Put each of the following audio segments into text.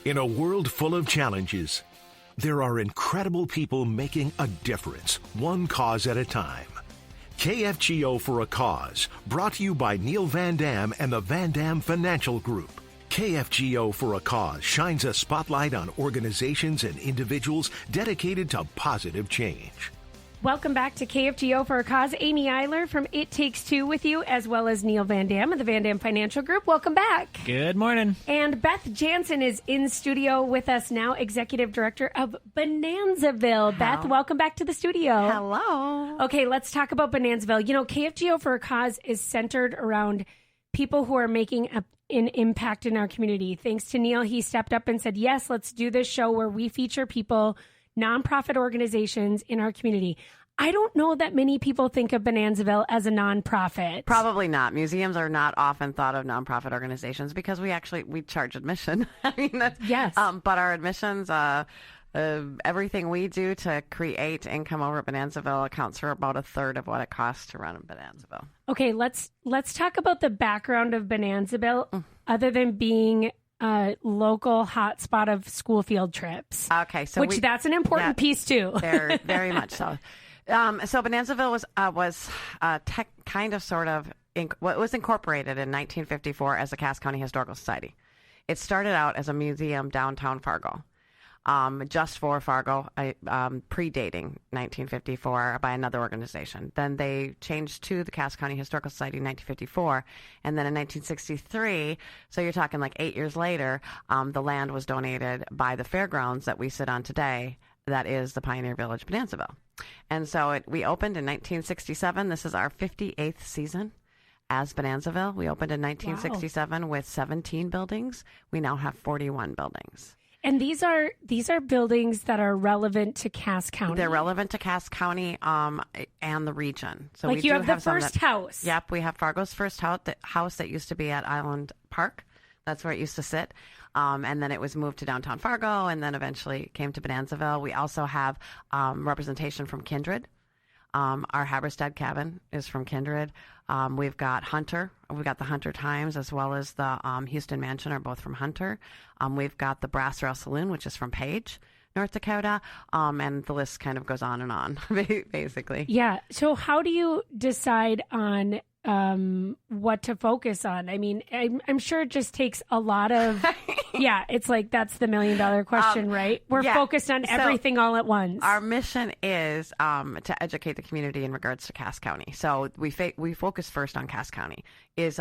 In a world full of challenges, there are incredible people making a difference, one cause at a time. KFGO for a Cause, brought to you by Neil Van Dam and the Van Dam Financial Group. KFGO for a Cause shines a spotlight on organizations and individuals dedicated to positive change. Welcome back to KFGO for a Cause. Amy Eiler from It Takes Two with you, as well as Neil Van Dam of the Van Dam Financial Group. Welcome back. Good morning. And Beth Jansen is in studio with us now, Executive Director of Bonanzaville. Beth, welcome back to the studio. Hello. Okay, let's talk about Bonanzaville. You know, KFGO for a Cause is centered around people who are making an impact in our community. Thanks to Neil, he stepped up and said, yes, let's do this show where we feature people, nonprofit organizations in our community. I don't know that many people think of Bonanzaville as a nonprofit. Probably not. Museums are not often thought of nonprofit organizations because we charge admission. I mean, yes. But our admissions, everything we do to create income over at Bonanzaville accounts for about a third of what it costs to run in Bonanzaville. Okay, let's talk about the background of Bonanzaville, other than being a local hotspot of school field trips. Okay, so that's an important piece too. Very much so. So Bonanzaville was was incorporated in 1954 as the Cass County Historical Society. It started out as a museum downtown Fargo. Just for Fargo, predating 1954 by another organization. Then they changed to the Cass County Historical Society in 1954. And then in 1963, so you're talking like 8 years later, the land was donated by the fairgrounds that we sit on today. That is the Pioneer Village, Bonanzaville. And so we opened in 1967. This is our 58th season as Bonanzaville. We opened in 1967 with 17 buildings. We now have 41 buildings. And these are buildings that are relevant to Cass County. They're relevant to Cass County and the region. So like we have the first house. Yep, we have Fargo's first house that used to be at Island Park. That's where it used to sit. And then it was moved to downtown Fargo, and then eventually came to Bonanzaville. We also have representation from Kindred. Our Haberstead cabin is from Kindred. We've got Hunter. We've got the Hunter Times, as well as the Houston Mansion are both from Hunter. We've got the Brass Rail Saloon, which is from Page, North Dakota. And the list kind of goes on and on, basically. Yeah. So how do you decide on what to focus on? I mean, I'm sure it just takes a lot of, it's like, that's the $1 million question, right? We're focused on everything all at once. Our mission is to educate the community in regards to Cass County. So we focus first on Cass County. Does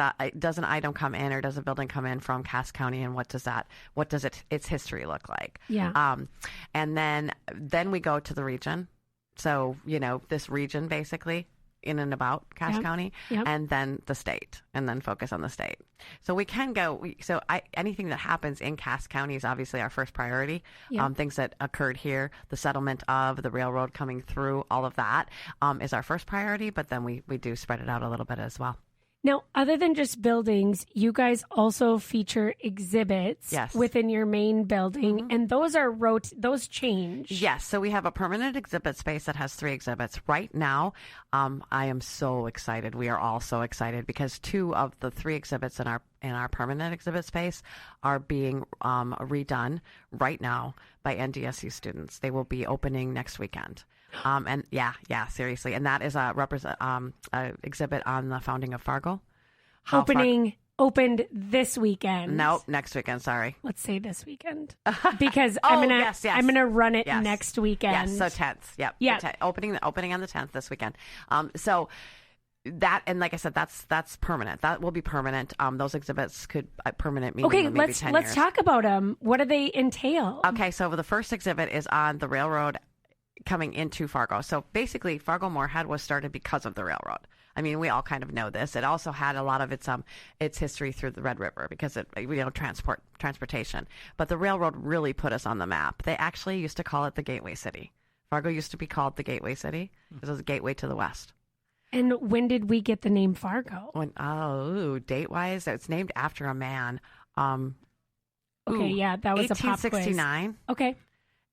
an item come in, or does a building come in from Cass County, and what does its history look like? Yeah. And then we go to the region. So, this region basically in and about Cass County, and then the state, and then focus on the state. So we can go. Anything that happens in Cass County is obviously our first priority. Things that occurred here, the settlement of the railroad coming through, all of that is our first priority. But then we do spread it out a little bit as well. Now, other than just buildings, you guys also feature exhibits within your main building, and those change. Yes, so we have a permanent exhibit space that has 3 exhibits. Right now, I am so excited. We are all so excited because 2 of the 3 exhibits in our permanent exhibit space are being redone right now by NDSU students. They will be opening next weekend. And seriously. And that is a exhibit on the founding of Fargo. Opened this weekend. Nope, next weekend. Sorry. Let's say this weekend because I'm gonna run it next weekend. Yes, so 10th. Yep. Yeah. Opening on the 10th this weekend. So that, and like I said, that's permanent. That will be permanent. Those exhibits could permanent meaning maybe 10 years. Let's talk about them. What do they entail? Okay, so the first exhibit is on the railroad coming into Fargo. So basically, Fargo-Moorhead was started because of the railroad. I mean, we all kind of know this. It also had a lot of its history through the Red River because transportation. But the railroad really put us on the map. They actually used to call it the Gateway City. Fargo used to be called the Gateway City because it was a gateway to the west. And when did we get the name Fargo? Date-wise, it's named after a man. That was a pop quiz. 1869. Okay.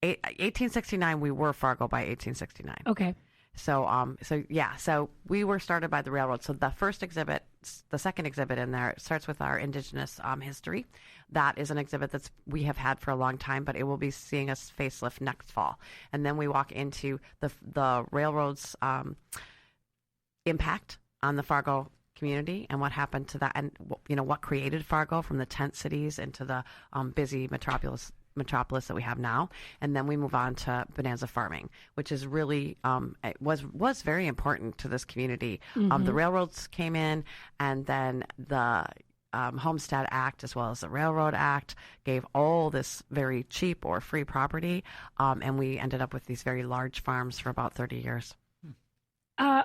1869, we were Fargo by 1869. Okay. So we were started by the railroad. So the first exhibit the second exhibit in there. It starts with our Indigenous history. That is an exhibit we have had for a long time, but it will be seeing us facelift next fall. And then we walk into the railroad's impact on the Fargo community and what happened to that, and what created Fargo from the tent cities into the busy metropolis that we have now. And then we move on to bonanza farming, which is really it was very important to this community. The railroads came in, and then the Homestead Act as well as the Railroad Act gave all this very cheap or free property, and we ended up with these very large farms for about 30 years.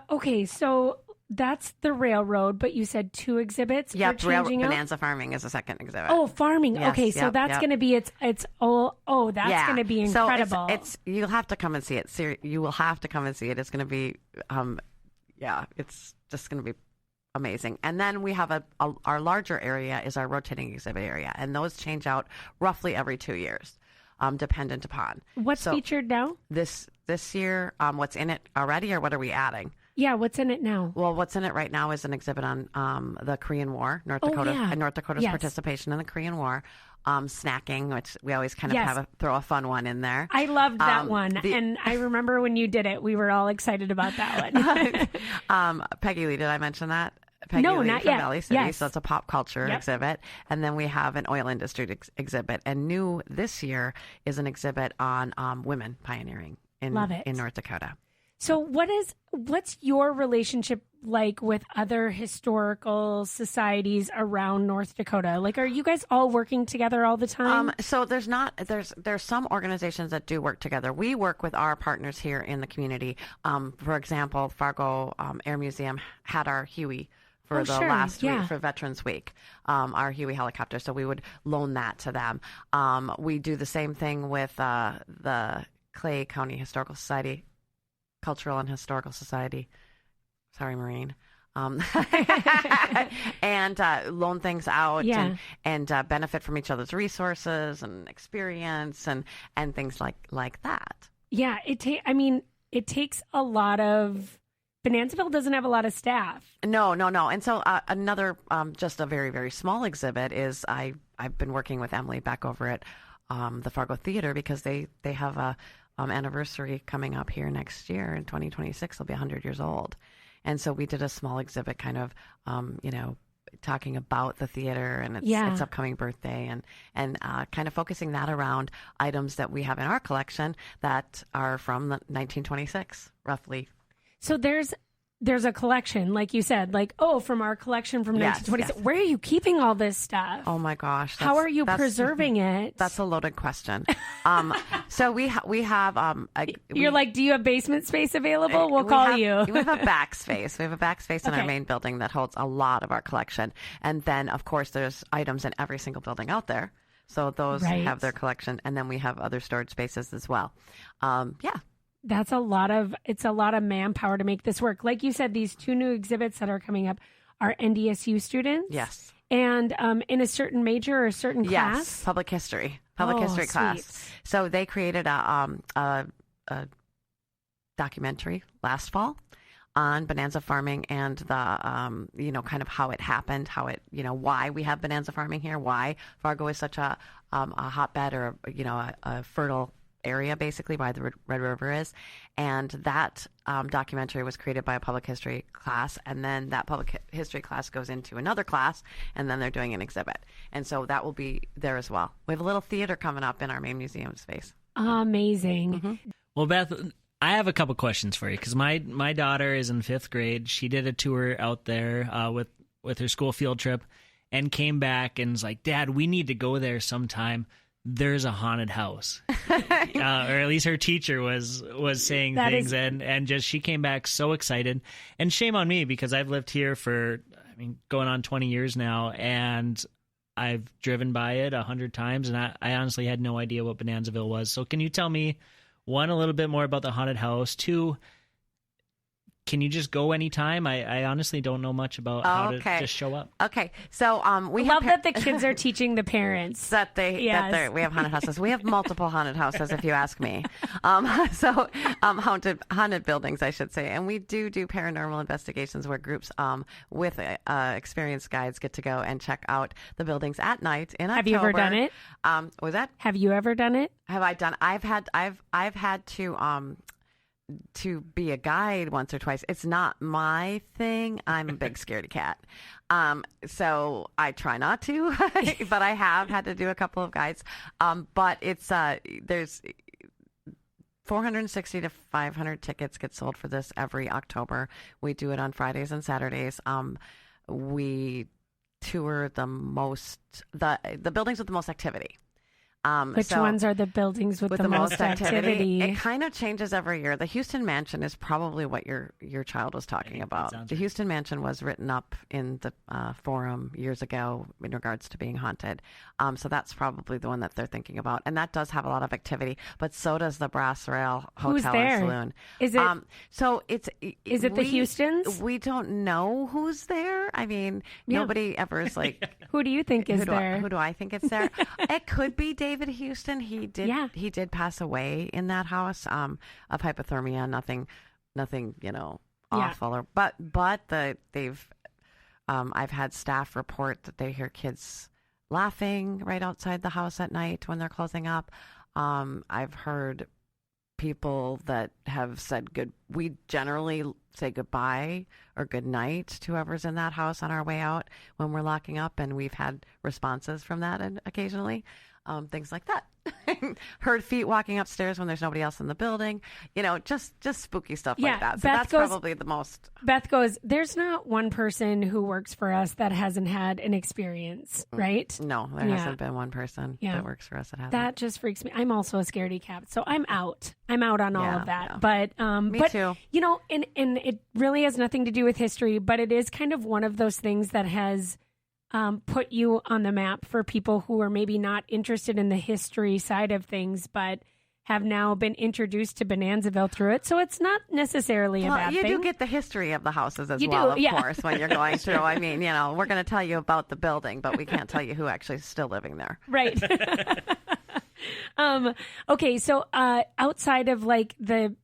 Okay, so that's the railroad, but you said 2 exhibits. Yep, bonanza farming is the second exhibit. Oh, farming. Yes, okay, so that's going to be it's all. Oh, that's going to be incredible. So it's you'll have to come and see it. You will have to come and see it. It's going to be, it's just going to be amazing. And then we have our larger area is our rotating exhibit area, and those change out roughly every 2 years, dependent upon. What's featured now? This year, what's in it already, or what are we adding? Yeah, what's in it now? Well, what's in it right now is an exhibit on the Korean War, North Dakota's participation in the Korean War, snacking, which we always kind of throw a fun one in there. I loved that one, and I remember when you did it, we were all excited about that one. Peggy Lee, did I mention that? Peggy no, Lee not from yet. Valley City, yes. So it's a pop culture exhibit. And then we have an oil industry exhibit. And new this year is an exhibit on women pioneering in North Dakota. So what's your relationship like with other historical societies around North Dakota? Like, are you guys all working together all the time? So there's some organizations that do work together. We work with our partners here in the community. For example, Fargo Air Museum had our Huey for last week, for Veterans Week, our Huey helicopter. So we would loan that to them. We do the same thing with the Clay County Historical Society, Cultural and Historical Society. Sorry, Marine. And loan things out and benefit from each other's resources and experience and things like that. Yeah, it takes a lot of. Bonanzaville doesn't have a lot of staff. No. And so another, just a very, very small exhibit is I've been working with Emily back over at the Fargo Theater because they have a anniversary coming up here next year in 2026. They'll be 100 years old. And so we did a small exhibit kind of, talking about the theater and its upcoming birthday and kind of focusing that around items that we have in our collection that are from 1926, roughly. So there's a collection, like you said, from our collection from 1926. Yes. Where are you keeping all this stuff? Oh my gosh! How are you preserving it? That's a loaded question. So we have. You're like, do you have basement space available? We'll call you. We have a back space. We have a back space in our main building that holds a lot of our collection, and then of course there's items in every single building out there. So those have their collection, and then we have other storage spaces as well. That's a lot of manpower to make this work. Like you said, these 2 new exhibits that are coming up are NDSU students. Yes. And in a certain major or a certain class? Yes, public history class. Sweet. So they created a documentary last fall on bonanza farming and the, kind of how it happened, why we have bonanza farming here, why Fargo is such a hotbed or, a fertile area, basically, why the Red River is. And that documentary was created by a public history class, and then that public history class goes into another class, and then they're doing an exhibit. And so that will be there as well. We have a little theater coming up in our main museum space. Amazing. Mm-hmm. Well, Beth, I have a couple questions for you, because my daughter is in 5th grade. She did a tour out there with her school field trip and came back and was like, Dad, we need to go there sometime. There's a haunted house, or at least her teacher was saying that things, and just she came back so excited. And shame on me, because I've lived here for going on 20 years now, and I've driven by it 100 times, and I honestly had no idea what Bonanzaville was. So can you tell me, 1, a little bit more about the haunted house, 2, can you just go anytime? I honestly don't know much about how to just show up. Okay, so we love that the kids are teaching the parents that we have haunted houses. We have multiple haunted houses, if you ask me. Haunted buildings, I should say, and we do paranormal investigations where groups with experienced guides get to go and check out the buildings at night in October. Have you ever done it? Was that? Have you ever done it? Have I done? I've had to be a guide once or twice. It's not my thing. I'm a big scaredy cat. So I try not to, but I have had to do a couple of guides. But it's, there's 460 to 500 tickets get sold for this every October. We do it on Fridays and Saturdays. We tour the buildings with the most activity. Which ones are the buildings with the most activity? It kind of changes every year. The Houston Mansion is probably what your child was talking about. The Houston Mansion was written up in the forum years ago in regards to being haunted. So that's probably the one that they're thinking about. And that does have a lot of activity, but so does the Brass Rail Hotel and Saloon. Is it is it the Houstons? We don't know who's there. I mean, nobody ever is like... Who do you think is there? Who do I think it's there? It could be David Houston. He did pass away in that house of hypothermia. Nothing awful. I've had staff report that they hear kids laughing right outside the house at night when they're closing up. I've heard people that have said we generally say goodbye or good night to whoever's in that house on our way out when we're locking up, and we've had responses from that and occasionally. Things like that. Heard feet walking upstairs when there's nobody else in the building. Just spooky stuff like that. So that's probably the most. Beth goes, there's not one person who works for us that hasn't had an experience, right? No, there hasn't been one person that works for us that hasn't. That just freaks me. I'm also a scaredy cat, so I'm out. I'm out on all of that. Yeah. But me too. And it really has nothing to do with history, but it is kind of one of those things that has put you on the map for people who are maybe not interested in the history side of things, but have now been introduced to Bonanzaville through it. So it's not necessarily a bad thing. You do get the history of the houses as well, of course, when you're going through. I mean, we're going to tell you about the building, but we can't tell you who actually is still living there. Right. Okay, so outside of like the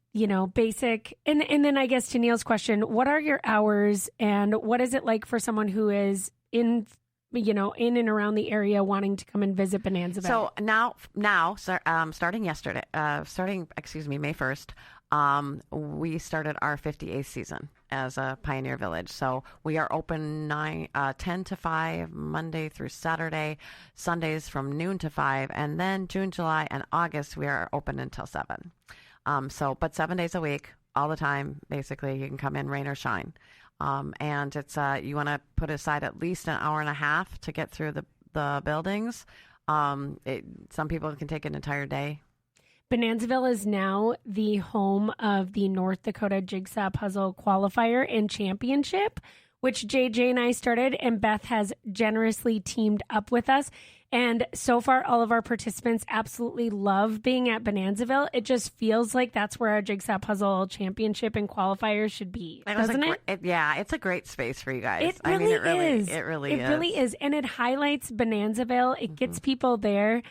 basic, and then I guess to Neil's question, what are your hours and what is it like for someone who is in and around the area wanting to come and visit Bonanzaville? So now, starting May 1st, we started our 58th season as a Pioneer Village. So we are open 10 to 5, Monday through Saturday, Sundays from noon to 5, and then June, July, and August, we are open until 7. But 7 days a week, all the time, basically, you can come in, rain or shine. And it's you want to put aside at least an hour and a half to get through the buildings. Some people can take an entire day. Bonanzaville is now the home of the North Dakota Jigsaw Puzzle Qualifier and Championship, which JJ and I started, and Beth has generously teamed up with us. And so far, all of our participants absolutely love being at Bonanzaville. It just feels like that's where our Jigsaw Puzzle Championship and qualifiers should be, doesn't it? It's a great space for you guys. It really is. It really is. And it highlights Bonanzaville. It gets people there.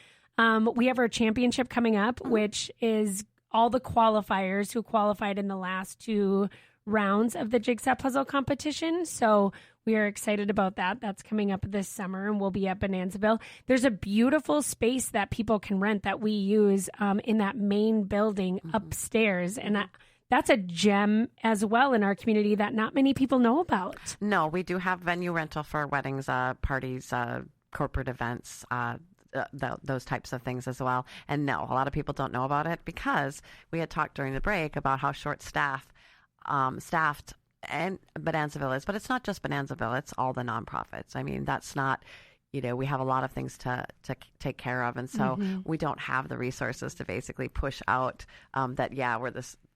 We have our championship coming up, which is all the qualifiers who qualified in the last 2 rounds of the Jigsaw Puzzle competition. So we are excited about that. That's coming up this summer, and we'll be at Bonanzaville. There's a beautiful space that people can rent that we use in that main building upstairs. And that's a gem as well in our community that not many people know about. No, we do have venue rental for weddings, parties, corporate events, those types of things as well. And no, a lot of people don't know about it because we had talked during the break about how short-staffed and Bonanzaville is, but it's not just Bonanzaville, it's all the nonprofits. I mean, that's not, we have a lot of things to take care of, and so we don't have the resources to basically push out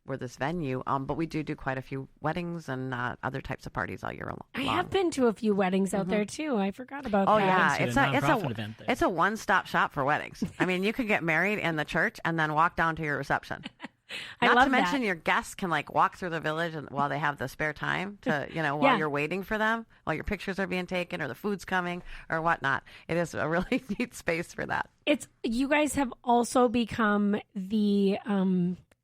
we're this venue, but we do quite a few weddings and other types of parties all year long. I have been to a few weddings out there too. I forgot about that. Oh yeah, it's a one-stop shop for weddings. I mean, you could get married in the church and then walk down to your reception. I Not love to mention that. your guests can like walk through the village and while they have the spare time to, while Yeah. you're waiting for them, while your pictures are being taken or the food's coming or whatnot. It is a really neat space for that. You guys have also become the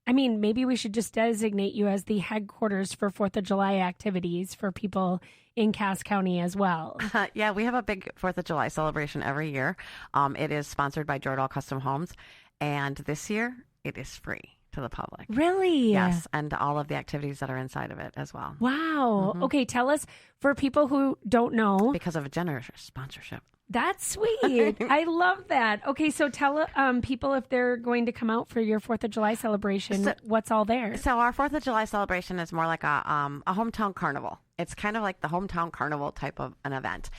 maybe we should just designate you as the headquarters for 4th of July activities for people in Cass County as well. Yeah, we have a big 4th of July celebration every year. It is sponsored by Jordan Custom Homes, and this year it is free to the public. Really? Yes, and all of the activities that are inside of it as well. Wow. Okay, tell us, for people who don't know. Because of a generous sponsorship. That's sweet. I love that. Okay, so tell people if they're going to come out for your 4th of July celebration, what's all there? So our 4th of July celebration is more like a hometown carnival. It's kind of like the hometown carnival type of an event.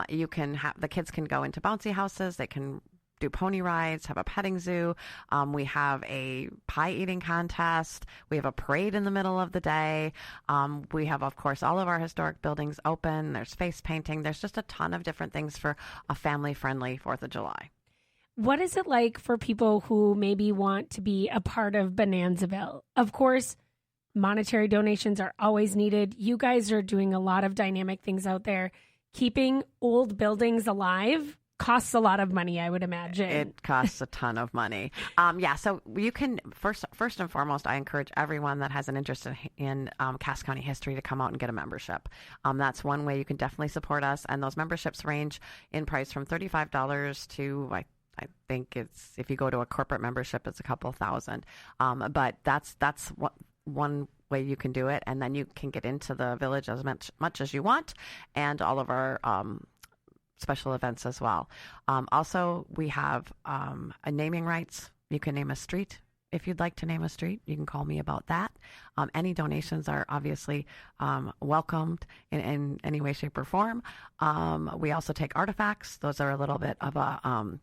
You can have the kids can go into bouncy houses. They can do pony rides, have a petting zoo. We have a pie eating contest. We have a parade in the middle of the day. We have, of course, all of our historic buildings open. There's face painting. There's just a ton of different things for a family-friendly 4th of July. What is it like for people who maybe want to be a part of Bonanzaville? Of course, monetary donations are always needed. You guys are doing a lot of dynamic things out there. Keeping old buildings alive costs a lot of money, I would imagine. It costs a ton of money. So you can, first and foremost, I encourage everyone that has an interest in Cass County history to come out and get a membership. That's one way you can definitely support us. And those memberships range in price from $35 to, I think it's, if you go to a corporate membership, it's a couple thousand. But that's one way you can do it. And then you can get into the village as much as you want, and all of our special events as well. Also, we have a naming rights. You can name a street. If you'd like to name a street, you can call me about that. Any donations are obviously welcomed in any way, shape, or form. We also take artifacts. Those are a little bit of a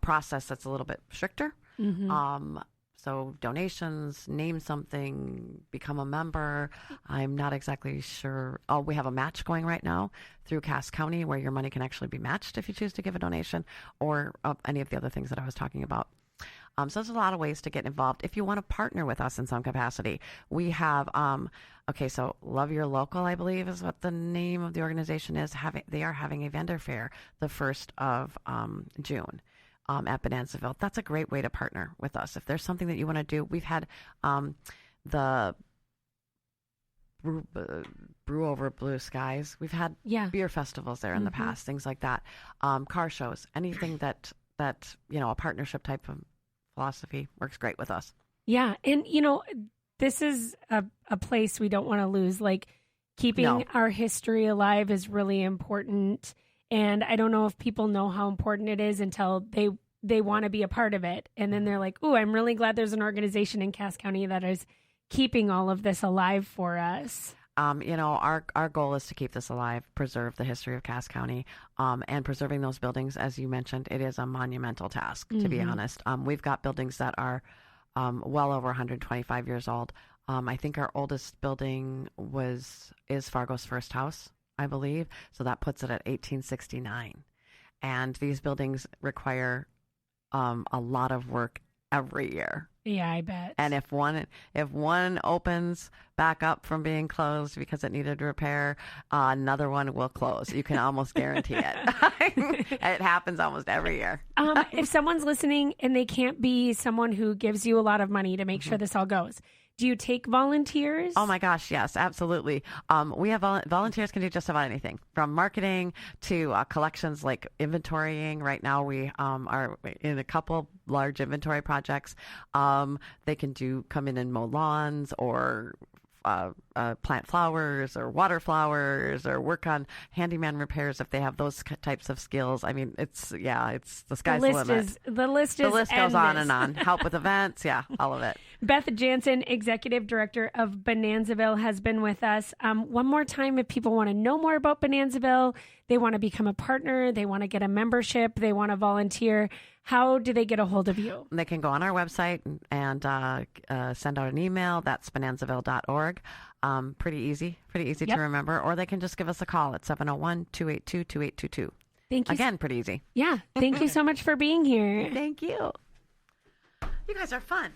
process that's a little bit stricter. Mm-hmm. So donations, name something, become a member. I'm not exactly sure. Oh, we have a match going right now through Cass County where your money can actually be matched if you choose to give a donation, or any of the other things that I was talking about. So there's a lot of ways to get involved if you want to partner with us in some capacity. We have, so Love Your Local, I believe is what the name of the organization is. They are having a vendor fair the 1st of June. At Bonanzaville. That's a great way to partner with us. If there's something that you want to do, we've had the Brew Over Blue Skies. We've had beer festivals there in the past, things like that. Car shows, anything that a partnership type of philosophy works great with us. Yeah, and this is a place we don't want to lose. Like, keeping our history alive is really important. And I don't know if people know how important it is until they want to be a part of it. And then they're like, "Ooh, I'm really glad there's an organization in Cass County that is keeping all of this alive for us." Our goal is to keep this alive, preserve the history of Cass County, and preserving those buildings. As you mentioned, it is a monumental task, to be honest. We've got buildings that are well over 125 years old. I think our oldest building is Fargo's first house, I believe. So that puts it at 1869. And these buildings require a lot of work every year. Yeah, I bet. And if one opens back up from being closed because it needed repair, another one will close. You can almost guarantee it. It happens almost every year. If someone's listening and they can't be someone who gives you a lot of money to make sure this all goes, do you take volunteers? Oh my gosh, yes, absolutely. We have volunteers can do just about anything, from marketing to collections, like inventorying. Right now, we are in a couple large inventory projects. They can come in and mow lawns, or plant flowers or water flowers, or work on handyman repairs if they have those types of skills. I mean, it's the sky's the limit. The list goes on and on. Help with events, all of it. Beth Jansen, Executive Director of Bonanzaville, has been with us. One more time, if people want to know more about Bonanzaville, they want to become a partner, they want to get a membership, they want to volunteer, how do they get a hold of you? They can go on our website and send out an email. That's bonanzaville.org. Pretty easy to remember. Or they can just give us a call at 701-282-2822. Thank you. Again, pretty easy. Yeah. Thank you so much for being here. Thank you. You guys are fun.